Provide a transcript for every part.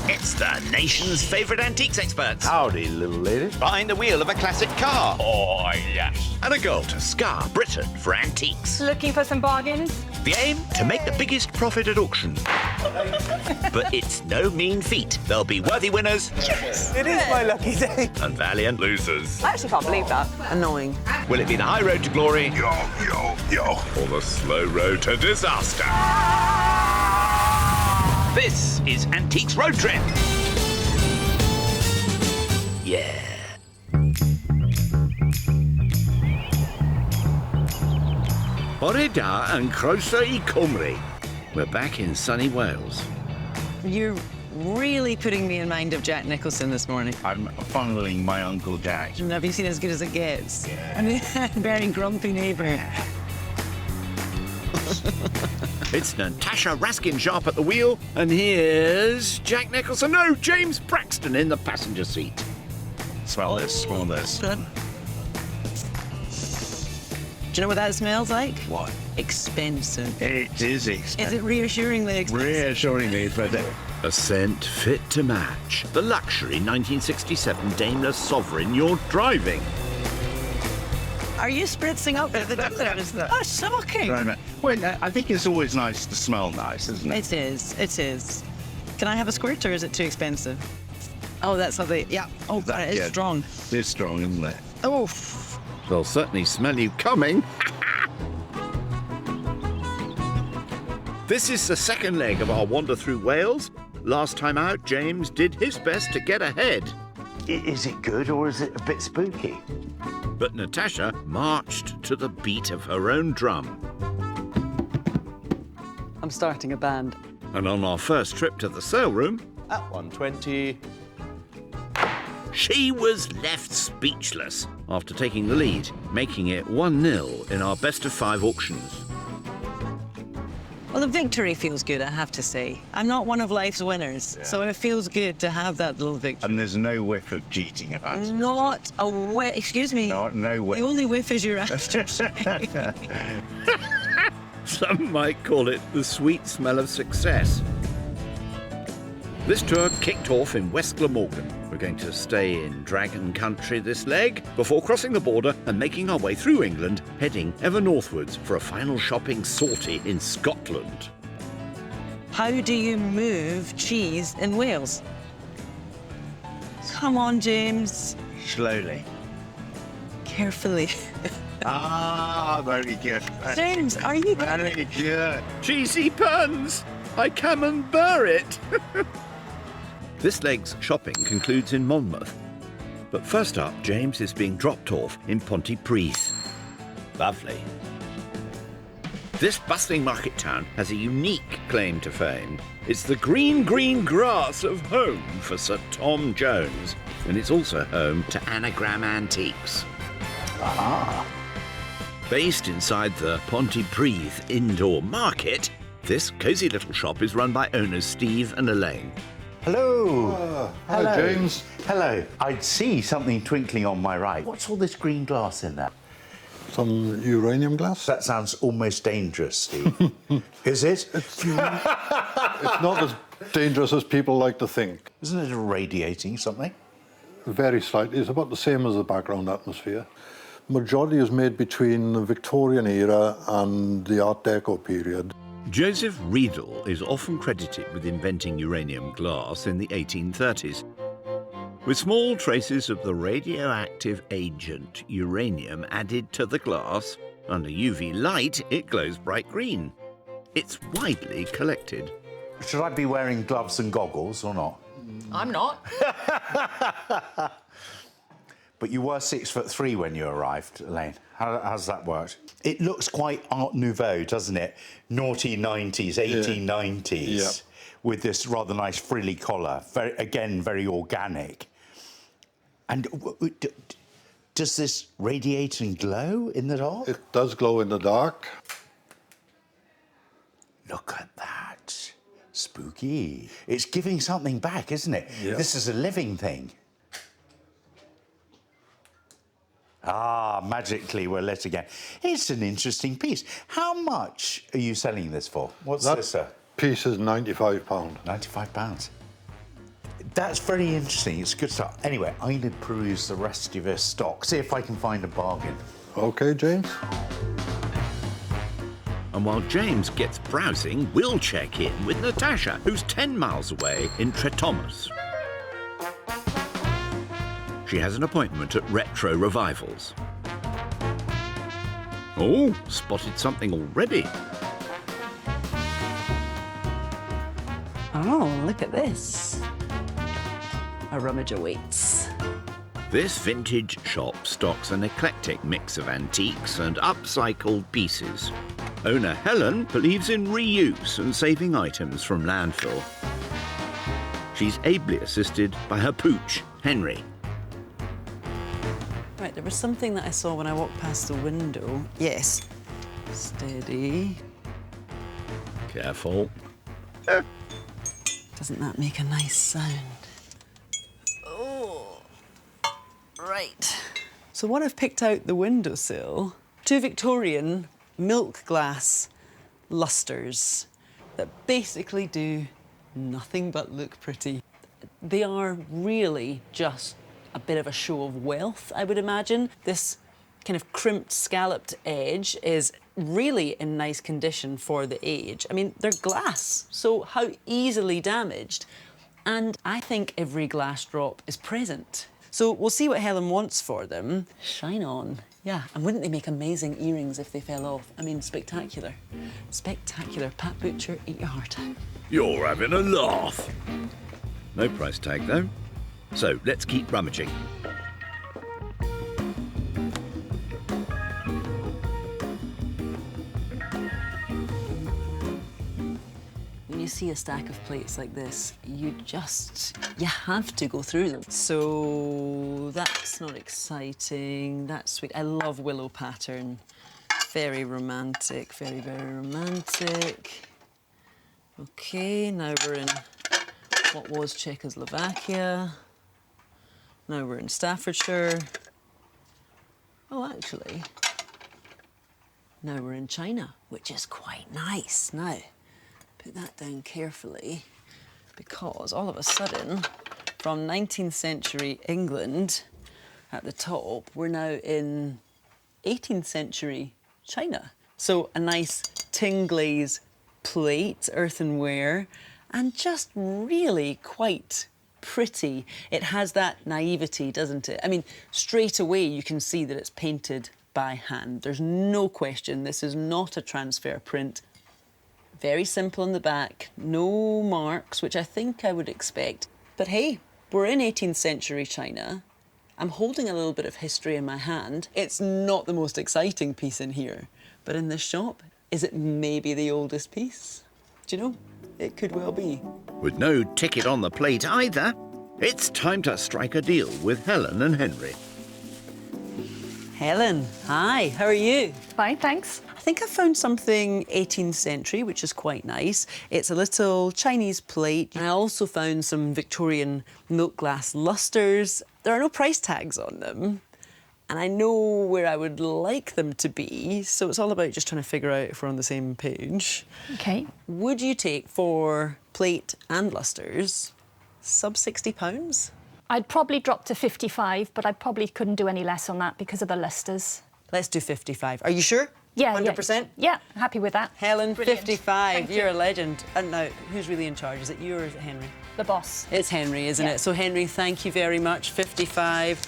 It's the nation's favourite antiques experts. Howdy, little lady. Behind the wheel of a classic car. Oh, yes. And a goal to scar Britain for antiques. Looking for some bargains? The aim? To make the biggest profit at auction. But it's no mean feat. There'll be worthy winners. Yes! It is my lucky day. And valiant losers. I actually can't believe that. Annoying. Will it be the high road to glory? Yo. Or the slow road to disaster? This is Antiques Road Trip. Yeah. Bore da and croeso I Cymru. We're back in sunny Wales. You're really putting me in mind of Jack Nicholson this morning. I'm funneling my Uncle Jack. Have you seen As Good As It Gets? Yeah. Very grumpy neighbour. It's Natasha Raskin Sharp at the wheel, and here's Jack Nicholson. No, James Braxton in the passenger seat. Smell this. Good. Do you know what that smells like? What? Expensive. It is expensive. Is it reassuringly expensive? Reassuringly, but A scent fit to match the luxury 1967 Daimler Sovereign you're driving. Are you spritzing up at the doctor? Oh, shocking. well, I think it's always nice to smell nice, isn't it? It is. Can I have a squirt or is it too expensive? Oh, that's lovely. Yeah. Oh, that is strong. It's strong, isn't it? Oh. They'll certainly smell you coming. This is the second leg of our wander through Wales. Last time out, James did his best to get ahead. Is it good or is it a bit spooky? But Natasha marched to the beat of her own drum. I'm starting a band. And on our first trip to the saleroom, At 120. she was left speechless after taking the lead, making it 1-0 in our best-of-5 auctions. Well, the victory feels good, I have to say. I'm not one of life's winners, so it feels good to have that little victory. And there's no whiff of cheating about it. Not a whiff. Excuse me. No whiff. The only whiff is your after. Some might call it the sweet smell of success. This tour kicked off in West Glamorgan. We're going to stay in Dragon Country this leg before crossing the border and making our way through England, heading ever northwards for a final shopping sortie in Scotland. How do you move cheese in Wales? Come on, James. Slowly. Carefully. Very good. James, are you... Very good. Cheesy puns! I come and bear it! This leg's shopping concludes in Monmouth. But first up, James is being dropped off in Pontypridd. Lovely. This bustling market town has a unique claim to fame. It's the green grass of home for Sir Tom Jones, and it's also home to Anagram Antiques. Based inside the Pontypridd indoor market, this cosy little shop is run by owners Steve and Elaine. Hello. Hello, James. Hello. I see something twinkling on my right. What's all this green glass in there? Some uranium glass. That sounds almost dangerous, Steve. Is it? It's not as dangerous as people like to think. Isn't it irradiating something? Very slightly. It's about the same as the background atmosphere. Majority is made between the Victorian era and the Art Deco period. Joseph Riedel is often credited with inventing uranium glass in the 1830s. With small traces of the radioactive agent uranium added to the glass, under UV light it glows bright green. It's widely collected. Should I be wearing gloves and goggles or not? I'm not. But you were 6'3" when you arrived, Elaine. How's that worked? It looks quite Art Nouveau, doesn't it? Naughty 90s, 1890s, Yeah. with this rather nice frilly collar. Very organic. And does this radiate and glow in the dark? It does glow in the dark. Look at that. Spooky. It's giving something back, isn't it? Yeah. This is a living thing. Magically we're lit again. It's an interesting piece. How much are you selling this for? What's this, sir? Piece is £95. £95. That's very interesting. It's good stuff. Anyway, I'm going to peruse the rest of your stock, see if I can find a bargain. OK, James? And while James gets browsing, we'll check in with Natasha, who's 10 miles away in Thomas. She has an appointment at Retro Revivals. Oh, spotted something already. Oh, look at this. A rummage awaits. This vintage shop stocks an eclectic mix of antiques and upcycled pieces. Owner Helen believes in reuse and saving items from landfill. She's ably assisted by her pooch, Henry. Right, there was something that I saw when I walked past the window. Yes. Steady. Careful. Doesn't that make a nice sound? Oh, right. So what I've picked out the windowsill, 2 Victorian milk glass lustres that basically do nothing but look pretty. They are really just a bit of a show of wealth, I would imagine. This kind of crimped, scalloped edge is really in nice condition for the age. I mean, they're glass, so how easily damaged? And I think every glass drop is present. So we'll see what Helen wants for them. Shine on. Yeah, and wouldn't they make amazing earrings if they fell off? I mean, spectacular. Spectacular. Pat Butcher, eat your heart out. You're having a laugh. No price tag, though. So let's keep rummaging. When you see a stack of plates like this, you have to go through them. So that's not exciting. That's sweet. I love willow pattern. Very romantic, very, very romantic. Okay, now we're in what was Czechoslovakia. Now we're in Staffordshire. Oh, actually, now we're in China, which is quite nice. Now, put that down carefully, because all of a sudden, from 19th century England at the top, we're now in 18th century China. So a nice tin glaze plate, earthenware, and just really quite pretty. It has that naivety, doesn't it? I mean, straight away you can see that it's painted by hand. There's no question this is not a transfer print. Very simple on the back, no marks, which I think I would expect. But hey, we're in 18th century China. I'm holding a little bit of history in my hand. It's not the most exciting piece in here, but in this shop, is it maybe the oldest piece? Do you know? It could well be. With no ticket on the plate either, it's time to strike a deal with Helen and Henry. Helen, hi, how are you? Fine, thanks. I think I found something 18th century, which is quite nice. It's a little Chinese plate. I also found some Victorian milk glass lustres. There are no price tags on them. And I know where I would like them to be, so it's all about just trying to figure out if we're on the same page. Okay. Would you take for plate and lustres sub £60? I'd probably drop to 55, but I probably couldn't do any less on that because of the listers. Let's do 55. Are you sure? Yeah, 100%? Yeah, happy with that. Helen, Brilliant. 55. Thank You're you. a legend. And now, who's really in charge? Is it you or is it Henry? The boss. It's Henry, isn't Yeah. it? So, Henry, thank you very much. 55.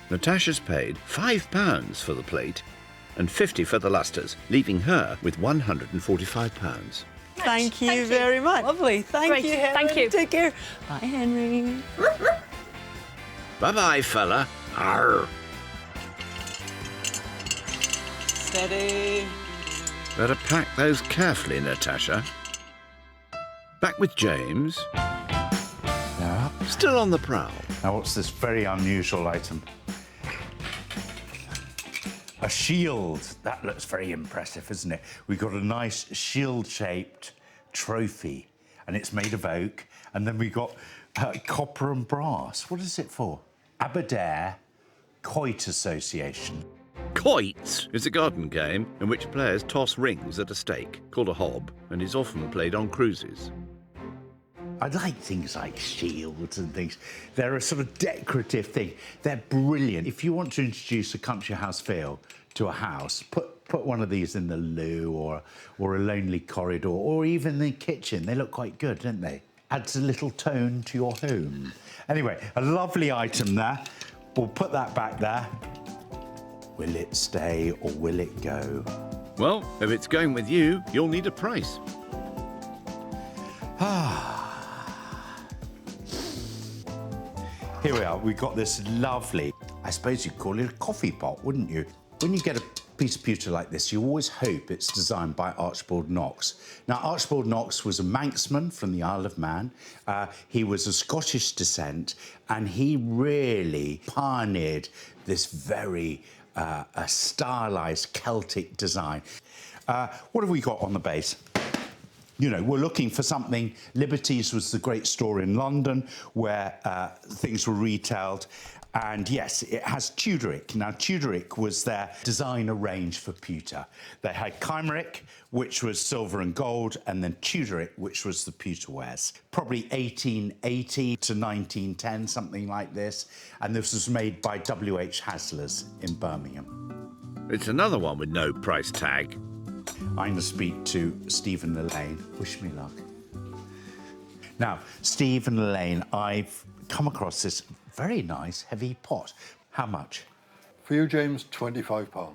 Natasha's paid £5 for the plate and 50 for the lustres, leaving her with £145. Thank you Thank you. very much. Lovely. Thank Great. you, Helen. Thank you. Take care. Bye, Henry. Bye-bye, fella. Arr. Steady. Better pack those carefully, Natasha. Back with James, Yeah. still on the prowl. Now, what's this very unusual item? A shield. That looks very impressive, isn't it? We've got a nice shield-shaped trophy, and it's made of oak. And then we've got copper and brass. What is it for? Aberdare Quoit Association. Quoits is a garden game in which players toss rings at a stake, called a hob, and is often played on cruises. I like things like shields and things. They're a sort of decorative thing. They're brilliant. If you want to introduce a country house feel to a house, put one of these in the loo or a lonely corridor or even the kitchen. They look quite good, don't they? Adds a little tone to your home. Anyway, a lovely item there. We'll put that back there. Will it stay or will it go? Well, if it's going with you, you'll need a price. Here we are, we've got this lovely, I suppose you'd call it a coffee pot, wouldn't you? When you get a piece of pewter like this, you always hope it's designed by Archibald Knox. Now, Archibald Knox was a Manxman from the Isle of Man. He was of Scottish descent, and he really pioneered this very stylised Celtic design. What have we got on the base? You know, we're looking for something. Liberty's was the great store in London where things were retailed. And yes, it has Tudoric. Now, Tudoric was their designer range for pewter. They had Chimeric, which was silver and gold, and then Tudoric, which was the pewterwares. Probably 1880 to 1910, something like this. And this was made by W.H. Haslers in Birmingham. It's another one with no price tag. I'm going to speak to Stephen Elaine. Wish me luck. Now, Stephen Elaine, I've come across this very nice heavy pot. How much? For you, James, £25.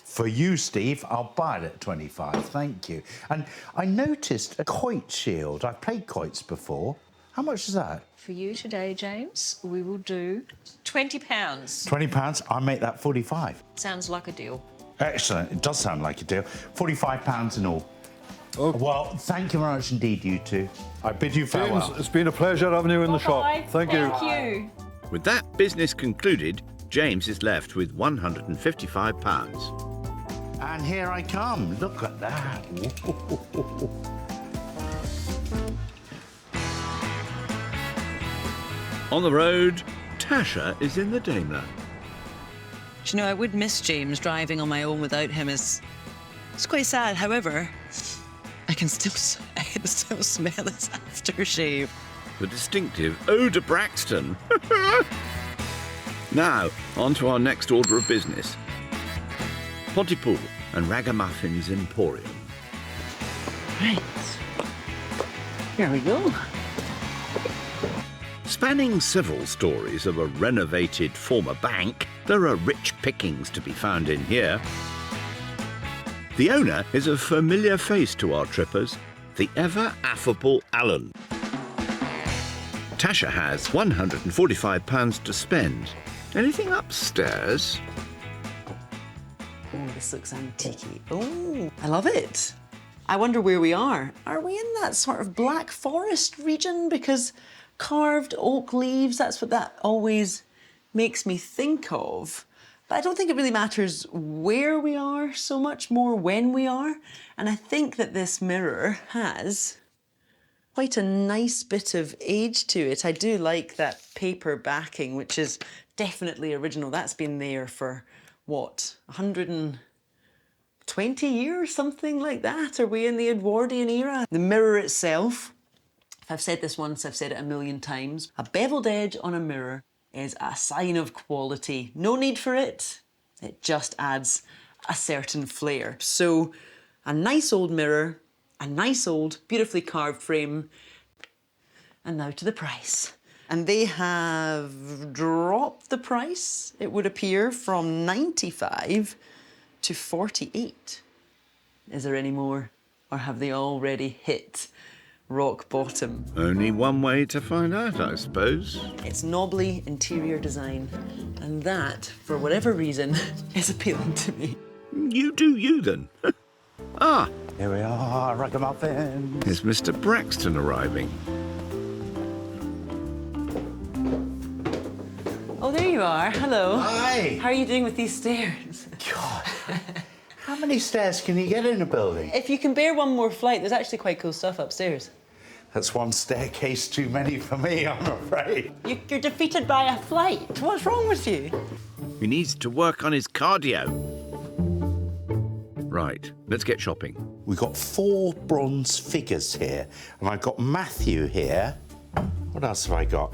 For you, Steve, I'll buy it at 25. Thank you. And I noticed a quoit shield. I've played quoits before. How much is that? For you today, James, we will do £20. £20. I'll make that 45. Sounds like a deal. Excellent. It does sound like a deal. £45 in all. Oh. Well, thank you very much indeed, you two. I bid you James, farewell. it's been a pleasure having you in the shop. Thank you. Thank you. With that business concluded, James is left with £155. And here I come. Look at that. On the road, Tasha is in the Daimler. Do you know, I would miss James driving on my own without him. It's quite sad. However, I can still smell his aftershave. The distinctive Ode to Braxton. Now, on to our next order of business. Pontypridd and Ragamuffins Emporium. Right. Here we go. Spanning several stories of a renovated former bank, there are rich pickings to be found in here. The owner is a familiar face to our trippers, the ever-affable Alan. Tasha has £145 to spend. Anything upstairs? Oh, this looks antique-y. Oh, I love it. I wonder where we are. Are we in that sort of Black Forest region? Because carved oak leaves, that's what that always makes me think of. But I don't think it really matters where we are so much, more when we are. And I think that this mirror has quite a nice bit of age to it. I do like that paper backing, which is definitely original. That's been there for, what, 120 years, something like that? Are we in the Edwardian era? The mirror itself, if I've said this once, I've said it a million times. A beveled edge on a mirror is a sign of quality. No need for it. It just adds a certain flair. So a nice old mirror, a nice old beautifully carved frame. And now to the price. And they have dropped the price, it would appear, from 95 to 48. Is there any more? Or have they already hit rock bottom? Only one way to find out, I suppose. It's knobbly interior design. And that, for whatever reason, is appealing to me. You do you, then. Ah, Here we are, Ragamuffins. here's Mr. Braxton arriving. Oh, there you are. Hello. Hi. How are you doing with these stairs? God, how many stairs can you get in a building? If you can bear one more flight, there's actually quite cool stuff upstairs. That's one staircase too many for me, I'm afraid. You're defeated by a flight. What's wrong with you? He needs to work on his cardio. Right, let's get shopping. We've got 4 bronze figures here, and I've got Matthew here, What else have I got?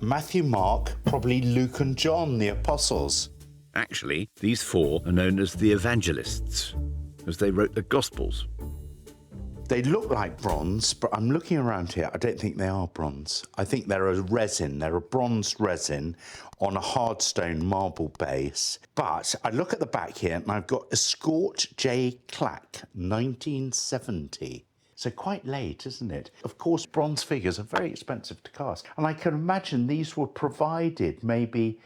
Matthew, Mark, probably Luke and John, the apostles. Actually, these four are known as the evangelists, as they wrote the Gospels. They look like bronze, but I'm looking around here. I don't think they are bronze. I think they're a resin. They're a bronze resin on a hard stone marble base. But I look at the back here and I've got Escort J. Clack, 1970. So quite late, isn't it? Of course, bronze figures are very expensive to cast. And I can imagine these were provided maybe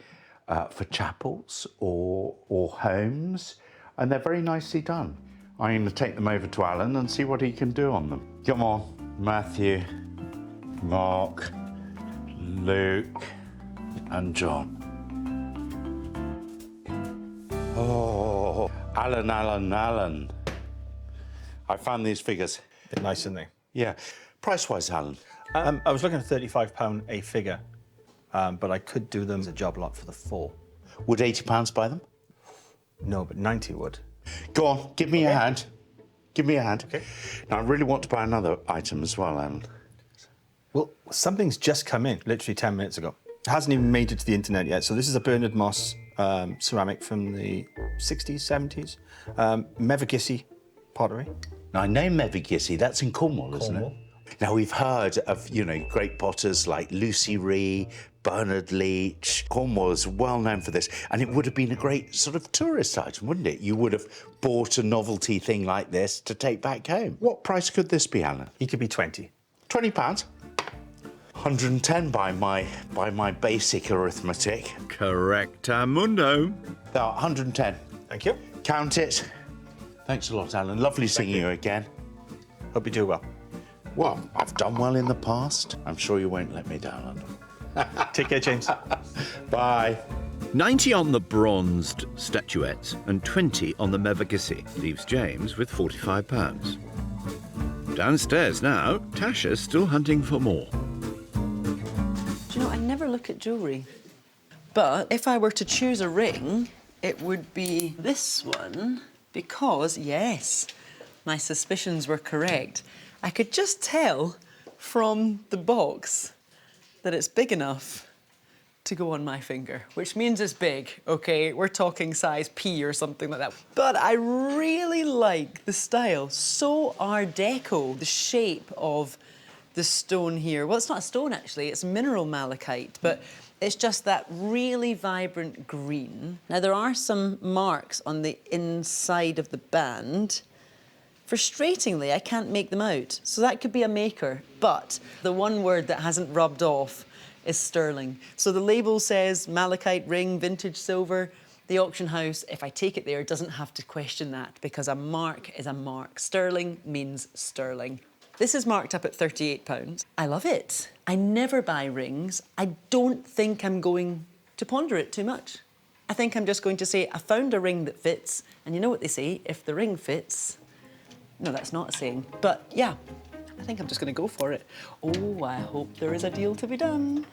for chapels or homes. And they're very nicely done. I'm going to take them over to Alan and see what he can do on them. Come on, Matthew, Mark, Luke, and John. Oh, Alan. I found these figures. They're nice, aren't they? Yeah. Price-wise, Alan? I was looking at £35 a figure, but I could do them as a job lot for the 4. Would £80 buy them? No, but 90 would. Go on, give me a hand. Give me a hand. Okay. Now, I really want to buy another item as well, Alan. Well, something's just come in, literally 10 minutes ago. It hasn't even made it to the internet yet. So this is a Bernard Moss ceramic from the 60s, 70s. Mevagissey pottery. Now, I know Mevagissey, that's in Cornwall, isn't Cornwall. it? Now, we've heard of, great potters like Lucy Ree, Bernard Leach. Cornwall is well known for this, and it would have been a great sort of tourist item, wouldn't it? You would have bought a novelty thing like this to take back home. What price could this be, Alan? He could be 20. £20? 110 by my basic arithmetic. Correctamundo. 110. Thank you. Count it. Thanks a lot, Alan. Lovely seeing you again. Hope you do well. Well, I've done well in the past. I'm sure you won't let me down, Alan. Take care, James. Bye. 90 on the bronzed statuettes and 20 on the Mevagissey leaves James with £45. Downstairs now, Tasha's still hunting for more. Do you know, I never look at jewellery. But if I were to choose a ring, it would be this one, because, yes, my suspicions were correct. I could just tell from the box that it's big enough to go on my finger, which means it's big, okay? We're talking size P or something like that. But I really like the style. So Art Deco, the shape of the stone here. Well, it's not a stone, actually. It's mineral malachite, but it's just that really vibrant green. Now, there are some marks on the inside of the band. Frustratingly, I can't make them out. So that could be a maker, but the one word that hasn't rubbed off is sterling. So the label says malachite ring, vintage silver. The auction house, if I take it there, doesn't have to question that because a mark is a mark. Sterling means sterling. This is marked up at £38. I love it. I never buy rings. I don't think I'm going to ponder it too much. I think I'm just going to say, I found a ring that fits, and you know what they say, if the ring fits. No, that's not a saying, but yeah, I think I'm just going to go for it. Oh, I hope there is a deal to be done.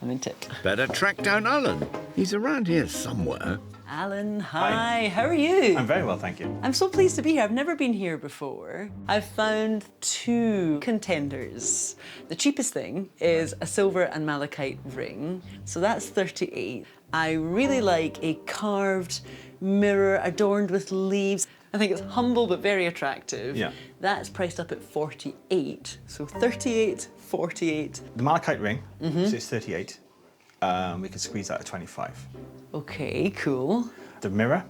I'm into it. Better track down Alan. He's around here somewhere. Alan, hi. How are you? I'm very well, thank you. I'm so pleased to be here. I've never been here before. I've found 2 contenders. The cheapest thing is a silver and malachite ring, so that's 38. I really like a carved mirror adorned with leaves. I think it's humble but very attractive. Yeah. That's priced up at 48. So 38, 48. The malachite ring, says 38. We can squeeze that at 25. Okay, cool. The mirror,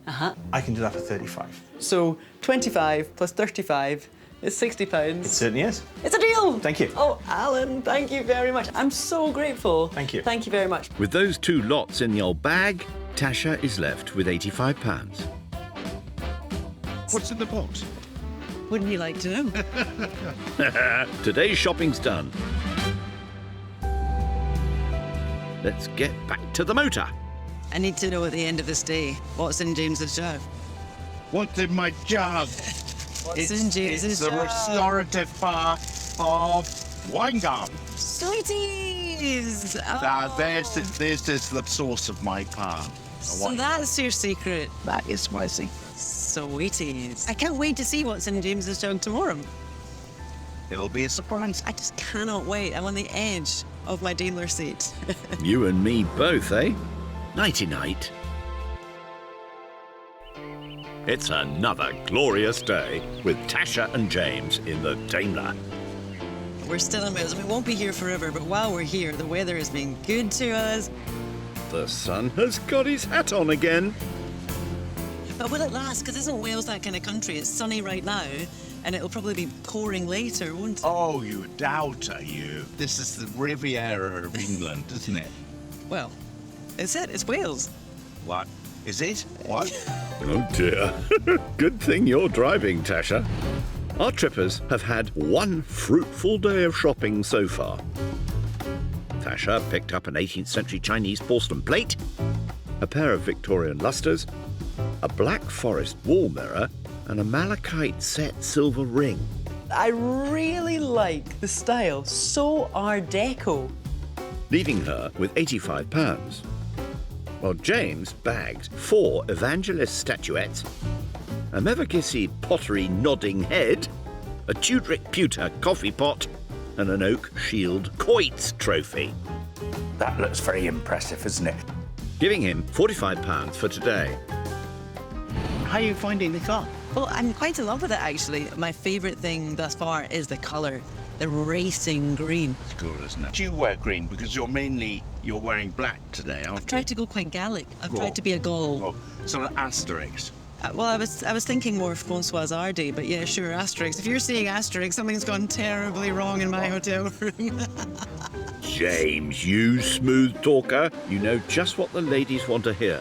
I can do that for 35. So 25 plus 35 is £60. It certainly is. It's a deal! Thank you. Oh, Alan, thank you very much. I'm so grateful. Thank you. Thank you very much. With those 2 lots in the old bag, Tasha is left with £85. What's in the box? Wouldn't you like to know? Today's shopping's done. Let's get back to the motor. I need to know at the end of this day what's in James's jug. What's in my jug? What's in James's the jug? restorative part of wine gum. Sweeties! This is the source of my power. So that's your secret. That is my secret. Sweeties. I can't wait to see what's in James's jug tomorrow. It'll be a surprise. I just cannot wait. I'm on the edge of my Daimler seat. You and me both, eh? Nighty-night. It's another glorious day with Tasha and James in the Daimler. We're still in Wales. We won't be here forever, but while we're here, the weather has been good to us. The sun has got his hat on again. But will it last? Because isn't Wales that kind of country? It's sunny right now, and it'll probably be pouring later, won't it? Oh, you doubter, you. This is the Riviera of England, isn't it? Well, it's it. It's Wales. What? Is it? What? Oh dear. Good thing you're driving, Tasha. Our trippers have had one fruitful day of shopping so far. Tasha picked up an 18th century Chinese porcelain plate, a pair of Victorian lustres, a black forest wall mirror, and a malachite set silver ring. I really like the style. So Art Deco. Leaving her with £85. While James bagged 4 evangelist statuettes, a Mevagissey pottery nodding head, a Tudoric pewter coffee pot, and an oak shield quoits trophy, That looks very impressive, isn't it? giving him £45 for today. How are you finding the car? Well, I'm quite in love with it, actually. My favourite thing thus far is the colour, the racing green. It's cool, isn't it? Do you wear green? Because you're wearing black today, aren't I've tried to go quite Gallic. I've tried to be a Gaul. Oh, sort of Asterix. Well, I was thinking more of François Hardy, but yeah, sure, Asterix. If you're seeing Asterix, something's gone terribly wrong in my hotel room. James, you smooth talker, you know just what the ladies want to hear.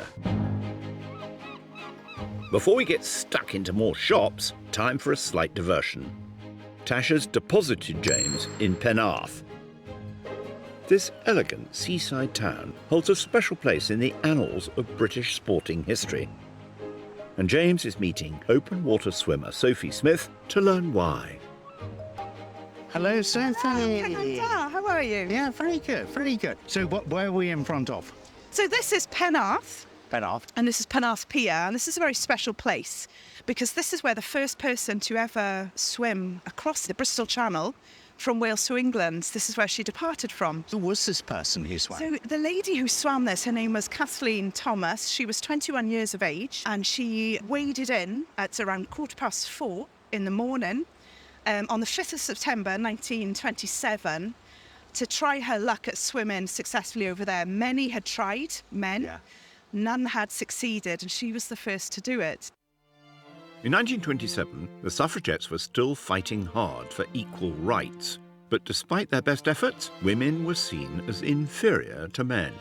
Before we get stuck into more shops, time for a slight diversion. Tasha's deposited James in Penarth. This elegant seaside town holds a special place in the annals of British sporting history. And James is meeting open water swimmer Sophie Smith to learn why. Hello, Sophie. How are you? Yeah, very good, very good. So where are we in front of? So this is Penarth, Penarth. and this is Penarth Pier, and this is a very special place because this is where the first person to ever swim across the Bristol Channel from Wales to England. This is where she departed from. Who was this person who swam? So the lady who swam this, her name was Kathleen Thomas. She was 21 years of age, and she waded in at around 4:15 in the morning on the 5th of September 1927 to try her luck at swimming successfully over there. Many had tried, men. Yeah. None had succeeded, and she was the first to do it. In 1927, the suffragettes were still fighting hard for equal rights. But despite their best efforts, women were seen as inferior to men.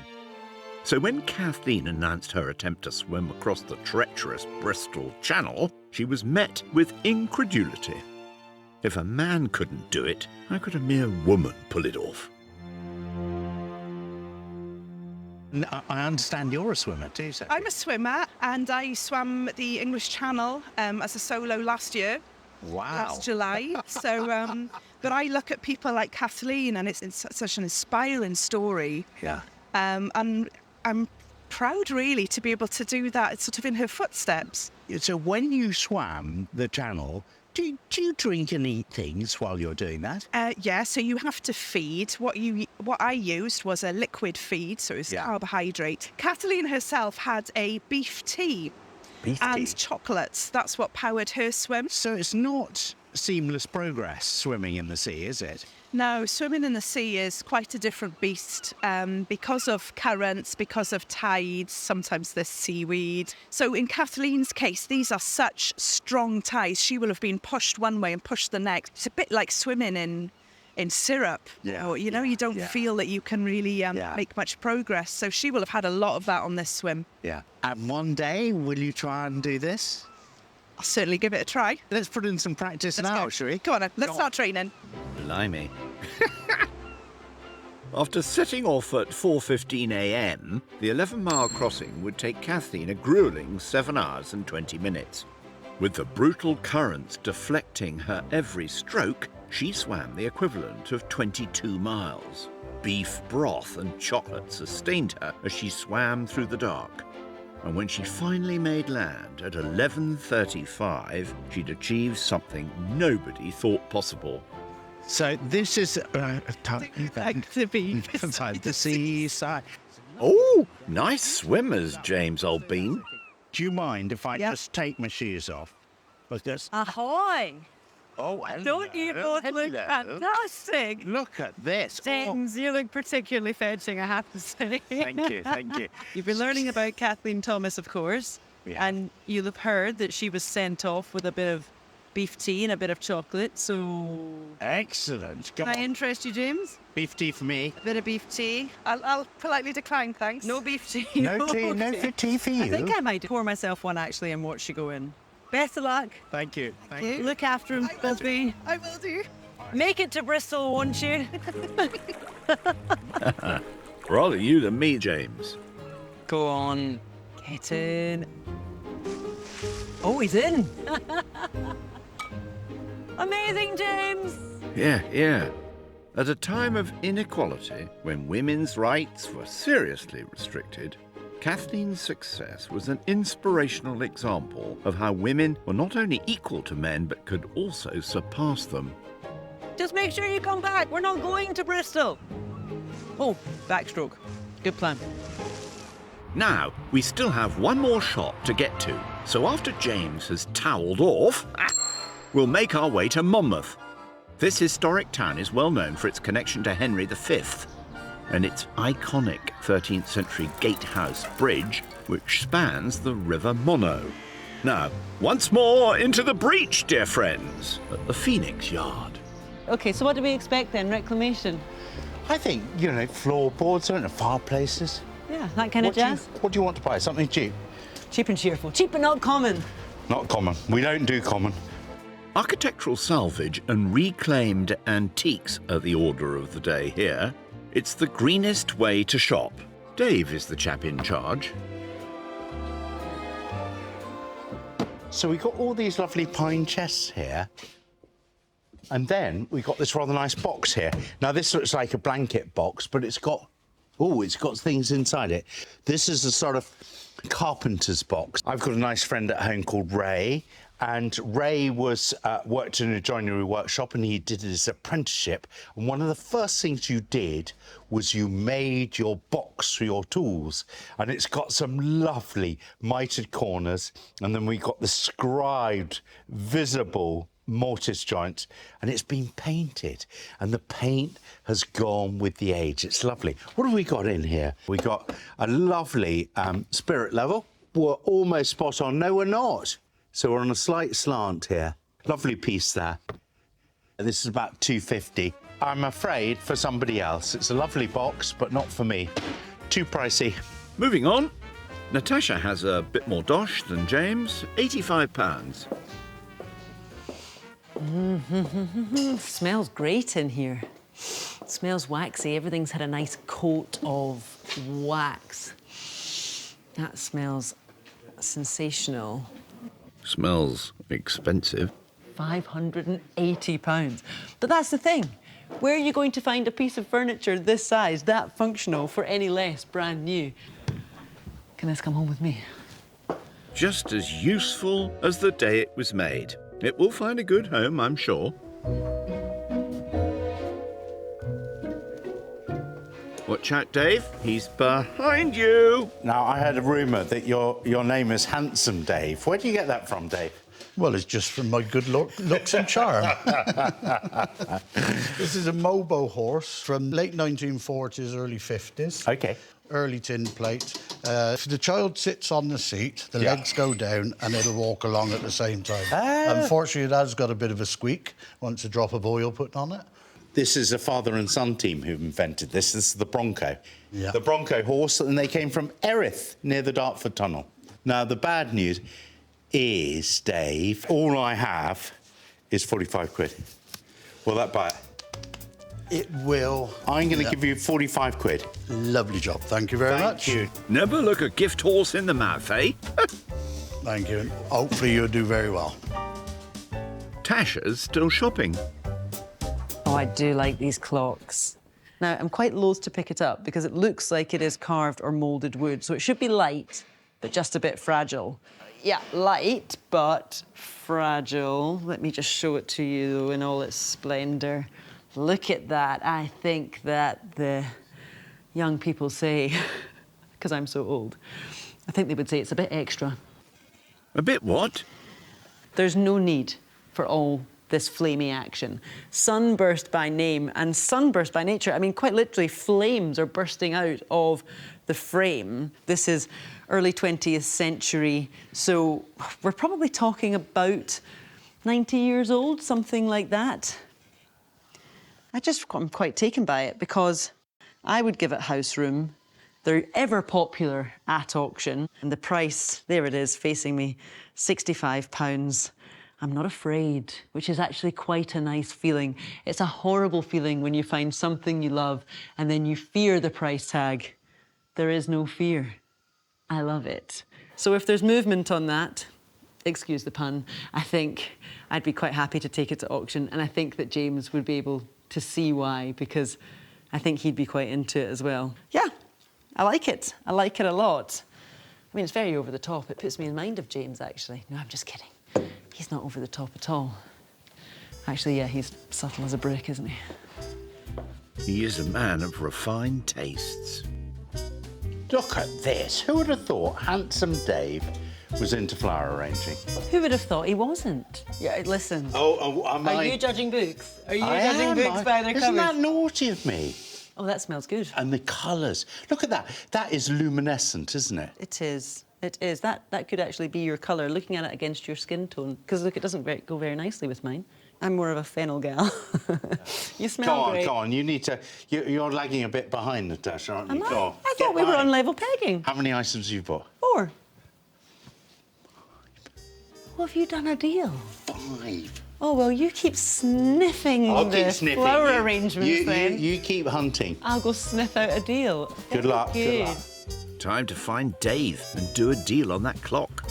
So when Kathleen announced her attempt to swim across the treacherous Bristol Channel, she was met with incredulity. If a man couldn't do it, how could a mere woman pull it off? I understand you're a swimmer too, Sophie. I'm a swimmer, and I swam the English Channel as a solo last year. Wow. Last July. So, but I look at people like Kathleen, and it's such an inspiring story. Yeah. And I'm proud, really, to be able to do that. It's sort of in her footsteps. So when you swam the channel, do you drink and eat things while you're doing that? Yeah, so you have to feed. What I used was a liquid feed, so it was carbohydrate. Kathleen herself had a beef tea. And chocolates. That's what powered her swim. So it's not seamless progress swimming in the sea, is it? No, swimming in the sea is quite a different beast because of currents, because of tides, sometimes there's seaweed. So in Kathleen's case, these are such strong tides. She will have been pushed one way and pushed the next. It's a bit like swimming in syrup. Yeah. Or, you don't feel that you can really make much progress. So she will have had a lot of that on this swim. Yeah. And one day, will you try and do this? I'll certainly give it a try. Let's put in some practice now, shall we? Go on, then. Let's start training. Blimey. After setting off at 4:15 a.m, the 11-mile crossing would take Kathleen a gruelling 7 hours and 20 minutes. With the brutal currents deflecting her every stroke, she swam the equivalent of 22 miles. Beef broth and chocolate sustained her as she swam through the dark. And when she finally made land at 11:35, she'd achieved something nobody thought possible. So this is a tiny Back to be beside the seaside. Oh, nice swimmers, James, old bean. Do you mind if I just take my shoes off? Because Ahoy! oh, hello. Don't you both look Hello. fantastic? Look at this. Oh, James, you look particularly fetching, I have to say. thank you, thank you. You've been learning about Kathleen Thomas, of course, Yeah. and you'll have heard that she was sent off with a bit of beef tea and a bit of chocolate. So, Excellent. Come can I on. interest you, James? Beef tea for me. A bit of beef tea. I'll politely decline, thanks. No beef tea. No tea, no tea for you. I think I might pour myself one actually and watch you go in. Best of luck. Thank you. Thank you. Look after him, Busby. I will do. Make it to Bristol, won't you? Rather you than me, James. Go on. Get in. Oh, he's in. Amazing, James. Yeah. At a time of inequality, when women's rights were seriously restricted, Kathleen's success was an inspirational example of how women were not only equal to men, but could also surpass them. Just make sure you come back. We're not going to Bristol. Oh, backstroke. Good plan. Now, we still have one more shop to get to, so after James has towelled off, we'll make our way to Monmouth. This historic town is well known for its connection to Henry V and its iconic 13th century gatehouse bridge, which spans the River Monnow. Now, once more into the breach, dear friends, at the Phoenix Yard. OK, so what do we expect then? Reclamation? I think, floorboards, don't know, fireplaces. Yeah, that kind of jazz. What do you want to buy? Something cheap? Cheap and cheerful. Cheap but not common. Not common. We don't do common. Architectural salvage and reclaimed antiques are the order of the day here. It's the greenest way to shop. Dave is the chap in charge. So we got all these lovely pine chests here. And then we got this rather nice box here. Now, this looks like a blanket box, but it's got things inside it. This is a sort of carpenter's box. I've got a nice friend at home called Ray, and Ray worked in a joinery workshop, and he did his apprenticeship. And one of the first things you did was you made your box for your tools, and it's got some lovely mitered corners, and then we got the scribed, visible mortise joints, and it's been painted, and the paint has gone with the age. It's lovely. What have we got in here? We got a lovely spirit level. We're almost spot on. No, we're not. So we're on a slight slant here. Lovely piece there. This is about £2.50. I'm afraid for somebody else. It's a lovely box, but not for me. Too pricey. Moving on, Natasha has a bit more dosh than James, £85. Smells great in here. It smells waxy. Everything's had a nice coat of wax. That smells sensational. Smells expensive. £580. But that's the thing. Where are you going to find a piece of furniture this size, that functional, for any less brand new? Can this come home with me? Just as useful as the day it was made. It will find a good home, I'm sure. Watch out, Dave. He's behind you. Now, I heard a rumour that your name is Handsome Dave. Where do you get that from, Dave? Well, it's just from my good looks and charm. This is a Mobo horse from late 1940s, early 50s. OK. Early tin plate. If the child sits on the seat, the legs go down and it'll walk along at the same time. Unfortunately, it has got a bit of a squeak once a drop of oil put on it. This is a father and son team who've invented this. This is the Bronco. Yeah. The Bronco horse, and they came from Erith, near the Dartford Tunnel. Now, the bad news is, Dave, all I have is 45 quid. Will that buy it? It will. I'm going to give you 45 quid. Lovely job. Thank you very much. Thank you. Never look a gift horse in the mouth, eh? Thank you. Hopefully you'll do very well. Tasha's still shopping. Oh, I do like these clocks. Now, I'm quite loath to pick it up because it looks like it is carved or moulded wood, so it should be light, but just a bit fragile. Yeah, light, but fragile. Let me just show it to you in all its splendour. Look at that. I think that the young people say, because I'm so old, I think they would say it's a bit extra. A bit what? There's no need for all this flamey action. Sunburst by name and sunburst by nature. I mean, quite literally, flames are bursting out of the frame. This is early 20th century, so we're probably talking about 90 years old, something like that. I'm quite taken by it because I would give it house room. They're ever popular at auction. And the price, there it is, facing me, £65. I'm not afraid, which is actually quite a nice feeling. It's a horrible feeling when you find something you love and then you fear the price tag. There is no fear. I love it. So if there's movement on that, excuse the pun, I think I'd be quite happy to take it to auction. And I think that James would be able to see why, because I think he'd be quite into it as well. Yeah, I like it. I like it a lot. I mean, it's very over the top. It puts me in mind of James, actually. No, I'm just kidding. He's not over the top at all. Actually, yeah, he's subtle as a brick, isn't he? He is a man of refined tastes. Look at this. Who would have thought handsome Dave was into flower arranging? Who would have thought he wasn't? Yeah, listen. Are you judging books? Are you judging books by their covers? Isn't that naughty of me? Oh, that smells good. And the colours. Look at that. That is luminescent, isn't it? It is. It is. That could actually be your colour, looking at it against your skin tone. Because, look, it doesn't go very nicely with mine. I'm more of a fennel gal. You smell great. Go on. You need to... You're lagging a bit behind, Natasha, aren't you? Am I? I thought we were on level pegging. How many items have you bought? 4. Well, have you done a deal? 5. Oh, well, you keep sniffing flower arrangements then. You keep hunting. I'll go sniff out a deal. Good luck. Good luck. Time to find Dave and do a deal on that clock.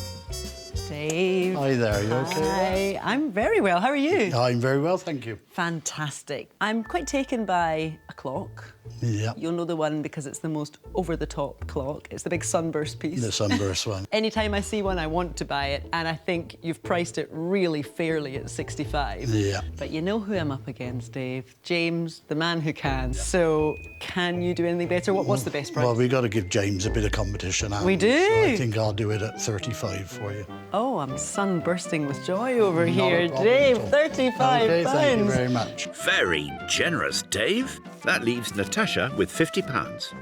Dave. Hi there, you okay? Hi, I'm very well. How are you? I'm very well, thank you. Fantastic. I'm quite taken by a clock. Yeah. You'll know the one because it's the most over-the-top clock. It's the big sunburst piece. The sunburst one. Anytime I see one, I want to buy it, and I think you've priced it really fairly at 65. Yeah. But you know who I'm up against, Dave? James, the man who can. So, can you do anything better? What's the best price? Well, we've got to give James a bit of competition. We do. So I think I'll do it at 35 for you. Oh, I'm sunbursting with joy over here. Dave, 35 Okay, pounds. thank you very much. Very generous, Dave. That leaves Natasha with £50.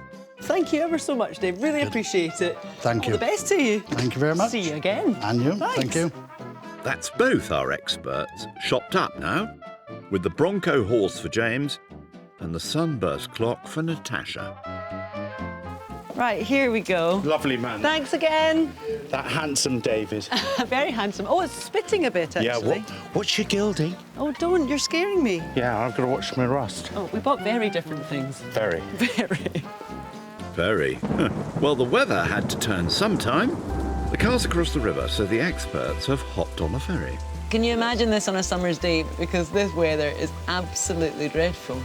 Thank you ever so much, Dave. Really appreciate it. Thank you. All the best to you. Thank you very much. See you again. And you. Thanks. Thank you. That's both our experts shopped up now, with the Bronco horse for James and the sunburst clock for Natasha. Right, here we go. Lovely man. Thanks again. That handsome David. Very handsome. Oh, it's spitting a bit, actually. Yeah, what's your gilding? Oh, don't. You're scaring me. Yeah, I've got to watch my rust. Oh, we bought very different things. Very. Very. Very. Well, the weather had to turn sometime. The car's across the river, so the experts have hopped on a ferry. Can you imagine this on a summer's day? Because this weather is absolutely dreadful.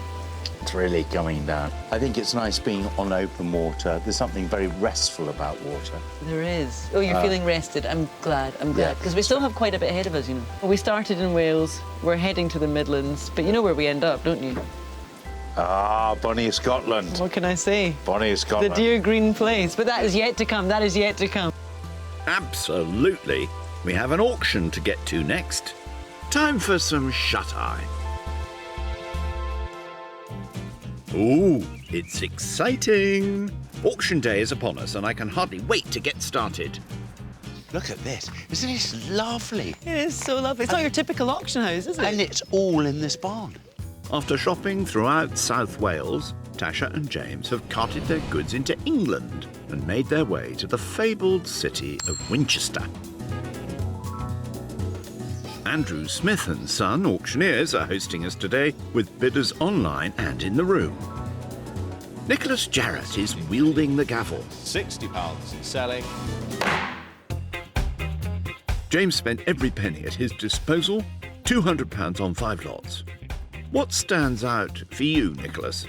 It's really coming down. I think it's nice being on open water. There's something very restful about water. There is. Oh, you're feeling rested. I'm glad. Because we still have quite a bit ahead of us, you know. We started in Wales. We're heading to the Midlands. But you know where we end up, don't you? Ah, Bonnie Scotland. What can I say? Bonnie Scotland. The dear green place. But that is yet to come. That is yet to come. Absolutely. We have an auction to get to next. Time for some shut-eye. Ooh, it's exciting. Auction day is upon us and I can hardly wait to get started. Look at this. Isn't this lovely? It is so lovely. It's not your typical auction house, is it? And it's all in this barn. After shopping throughout South Wales, Tasha and James have carted their goods into England and made their way to the fabled city of Winchester. Andrew Smith and Son auctioneers are hosting us today with bidders online and in the room. Nicholas Jarrett is wielding the gavel. £60 selling. James spent every penny at his disposal, £200 on 5 lots. What stands out for you, Nicholas?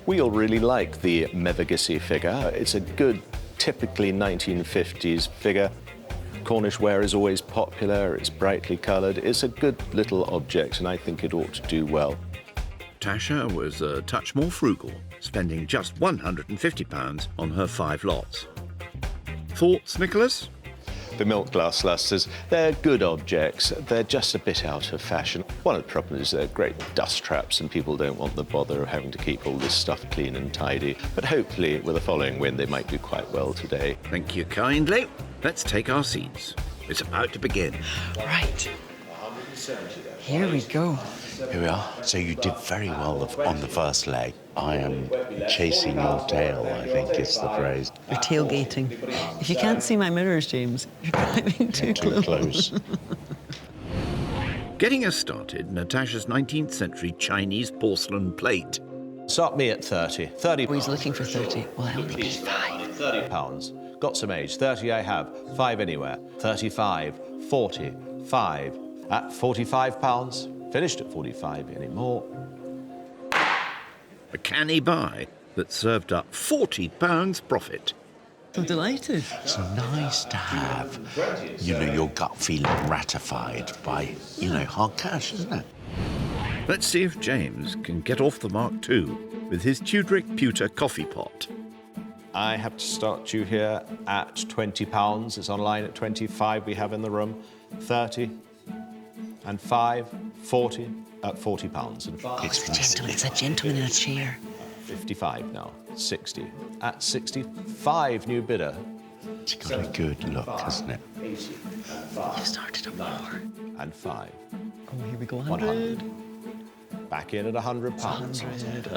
We all really like the Mevagissey figure. It's a good, typically 1950s figure. Cornish ware is always popular, it's brightly coloured. It's a good little object and I think it ought to do well. Natasha was a touch more frugal, spending just £150 on her 5 lots. Thoughts, Nicholas? The milk glass lustres, they're good objects. They're just a bit out of fashion. One of the problems is they're great dust traps and people don't want the bother of having to keep all this stuff clean and tidy. But hopefully, with the following wind, they might do quite well today. Thank you kindly. Let's take our seats. It's about to begin. Right. Here we go. Here we are. So you did very well on the first leg. I am chasing your tail, I think is the phrase. You're tailgating. If you can't see my mirrors, James, you're driving too close. Getting us started, Natasha's 19th century Chinese porcelain plate. Start me at 30. 30. Oh, he's looking for 30. Well, I only need 5. £30. Got some age. 30 I have. 5 anywhere. 35. 40. 5. At £45. Finished at 45 anymore. A canny buy that served up £40 profit. I'm delighted. It's nice to have, your gut feeling ratified by, hard cash, isn't it? Let's see if James can get off the mark too with his Tudoric pewter coffee pot. I have to start you here at £20. It's online at 25 we have in the room. 30 and 5, 40 at £40 and 5. It's a gentleman in a chair. 55 now. 60 at 65. New bidder. It's got a good look, hasn't it? You've started a war. And 5. Oh, here we go. 100. Back in at £100. 100.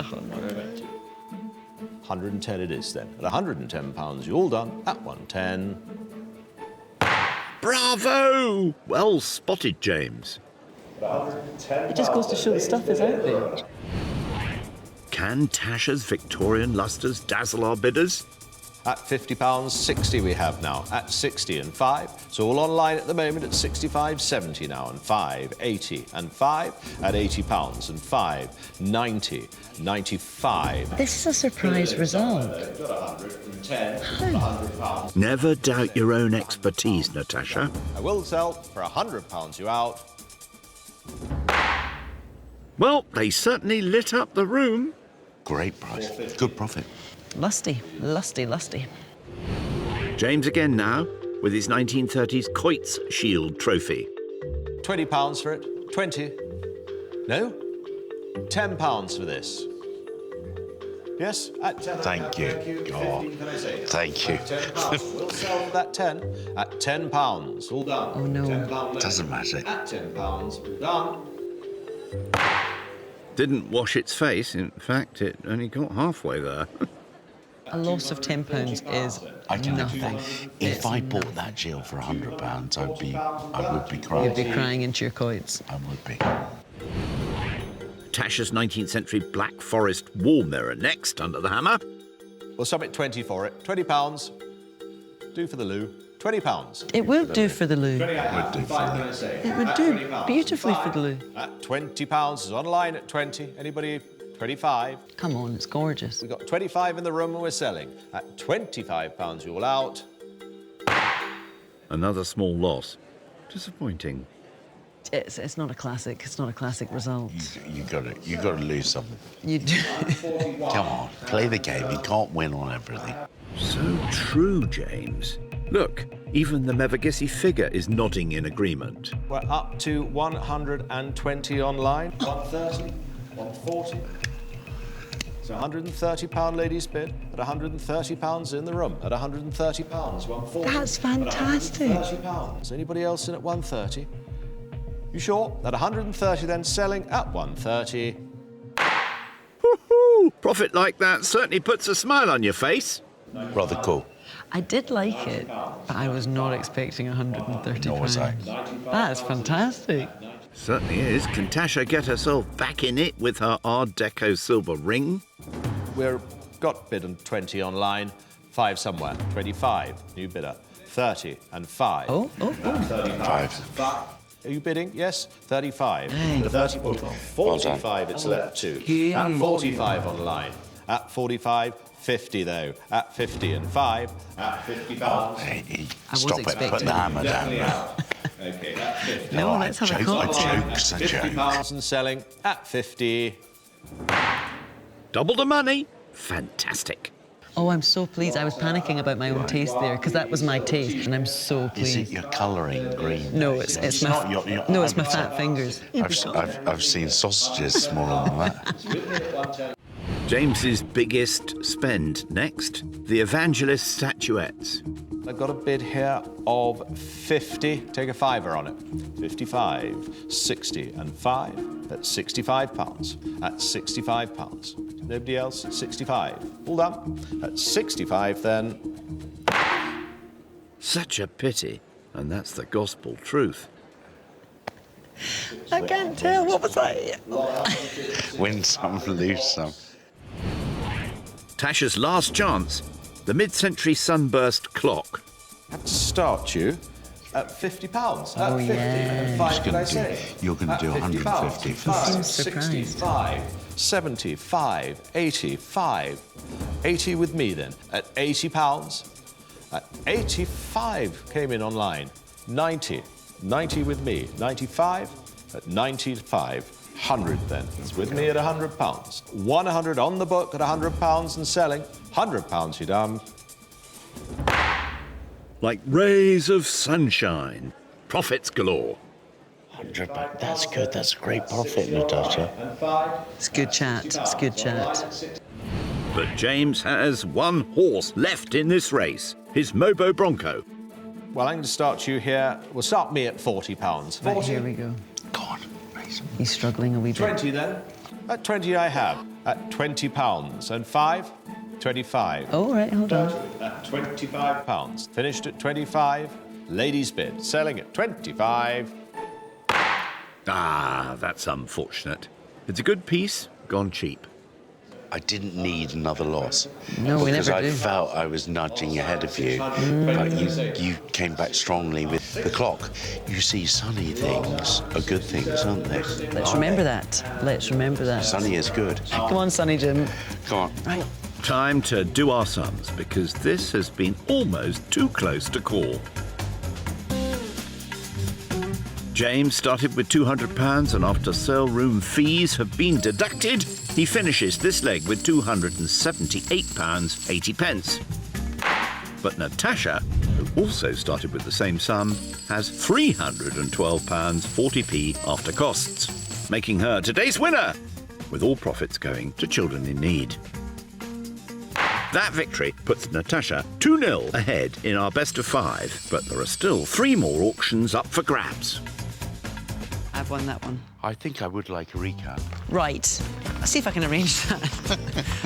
110 it is then. At £110, you're all done. At 110. Bravo! Well spotted, James. It just goes to show the stuff is out there. Can Tasha's Victorian lustres dazzle our bidders? At £50, 60 we have now. At 60 and 5. It's all online at the moment at 65, 70 now and 5, 80 and 5. At £80 and 5, 90, 95. This is a surprise result. Never doubt your own expertise, Natasha. I will sell for £100 you out. Well, they certainly lit up the room. Great price. Good profit. Lusty, lusty, lusty. James again now, with his 1930s Coit's Shield trophy. £20 for it. 20. No? £10 for this. Yes? At 10. Thank you. Oh, thank you. We'll sell that 10 at £10. All done. Oh, no. £10 Doesn't matter. At £10. All done. Didn't wash its face. In fact, it only got halfway there. A loss of £10 is nothing. If I bought that Jill for £100, I would be crying. You'd be crying into your coits. I would be. Tasha's 19th century Black Forest wall mirror next under the hammer. We'll submit 20 for it. £20. Do for the loo. £20. It will do for the loo. It would do for me. It would do beautifully for the loo. At £20. It's online at 20. Anybody? 25. Come on, it's gorgeous. We've got 25 in the room and we're selling. At £25 you all out. Another small loss. Disappointing. It's not a classic. It's not a classic result. You got to lose something. You do. Come on, play the game. You can't win on everything. So true, James. Look, even the Mevagissey figure is nodding in agreement. We're up to 120 online. 130, 140. So £130 ladies bid at £130 in the room. At £130, 140. That's fantastic. £130. Anybody else in at 130? You sure? At 130 then selling at 130. Woohoo! Profit like that certainly puts a smile on your face. Rather cool. I did like it, but I was not expecting £130. Nor was I. That's fantastic. Certainly is. Can Tasha get herself back in it with her Art Deco silver ring? We've got bid and 20 online. 5 somewhere. 25. New bidder. 30 and 5. Oh. 5. Are you bidding? Yes. 35. Hey. 30, 45 it's left to. At 45 online. At 45. 50 though. At 50 and 5. At £50. Hey, I was stop it. expecting Put the hammer down. Okay, at 50. No, All let's right, have a joke, cocktail. a joke's a joke. £50 and selling at 50. Double the money? Fantastic. Oh, I'm so pleased. I was panicking about my own taste there because that was my taste, and I'm so pleased. Is it your colouring green? No, it's my no, it's my fat fingers. I've seen sausages smaller than that. James's biggest spend next, the Evangelist statuettes. I've got a bid here of 50. Take a fiver on it. 55, 60 and 5. That's £65. That's £65. Nobody else? 65. All done. That's 65 then. Such a pity, and that's the gospel truth. I can't tell. What was that? Win some, lose some. Tasha's last chance, the mid-century sunburst clock. I have to start you at £50. At 50. yeah. And 5 did I say? You're going to do 150 for £5, that. 65, 75, 85. 80 with me then. At £80. At 85 came in online. 90. 90 with me. 95. At 95. 100 then. It's with me at £100. 100 on the book at £100 and selling. £100 you done. Like rays of sunshine. Profits galore. 100 back. That's good. That's a great profit, Natasha. It's good chat. It's good chat. But James has one horse left in this race, his Mobo Bronco. Well, I'm going to start you here. We'll start me at £40. Right, here we go. Go on, raise them. He's struggling a wee bit. 20 then. At 20 I have. At £20. And 5, 25. Oh, right, hold on. At £25. Finished at 25. Ladies bid. Selling at 25. Ah, that's unfortunate. It's a good piece, gone cheap. I didn't need another loss. No, we never do. Because I felt I was nudging ahead of you. But you came back strongly with the clock. You see, sunny things are good things, aren't they? Let's remember that. Let's remember that. Sunny is good. Come on, Sonny Jim. Come on. Right. Time to do our sums, because this has been almost too close to call. James started with £200, and after sale room fees have been deducted, he finishes this leg with £278.80. But Natasha, who also started with the same sum, has £312.40p after costs, making her today's winner, with all profits going to children in need. That victory puts Natasha 2-0 ahead in our best of 5, but there are still 3 more auctions up for grabs. I've won that one. I think I would like a recap. Right. I'll see if I can arrange that.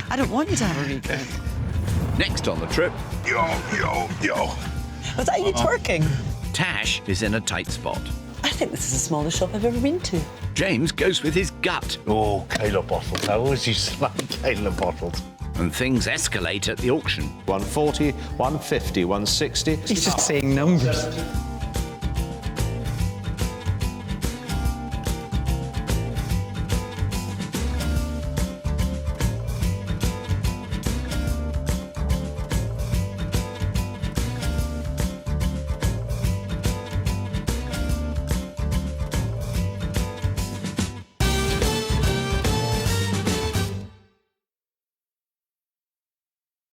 I don't want you to have a recount. Next on the trip, Yo. Was that you twerking? Tash is in a tight spot. I think this is the smallest shop I've ever been to. James goes with his gut. Oh, Taylor bottles. I always used to like Taylor bottles. And things escalate at the auction. 140, 150, 160. He's just saying numbers.